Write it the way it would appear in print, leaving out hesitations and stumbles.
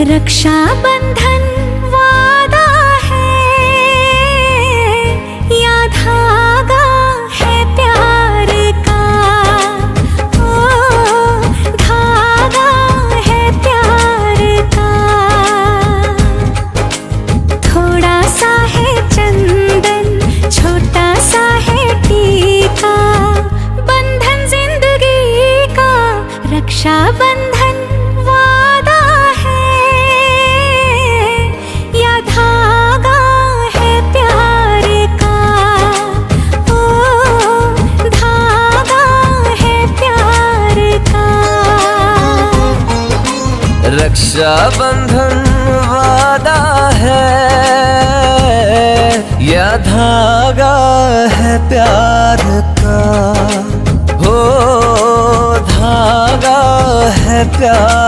रक्षा बंधन वादा है या धागा है प्यार का। ओ धागा है प्यार का। थोड़ा सा है चंदन, छोटा सा है टीका, बंधन जिंदगी का रक्षा बंधन वादा है या धागा है प्यार का। ओ धागा है प्यार का। रक्षा बंधन वादा है या धागा है प्यार का। हो धागा है प्यार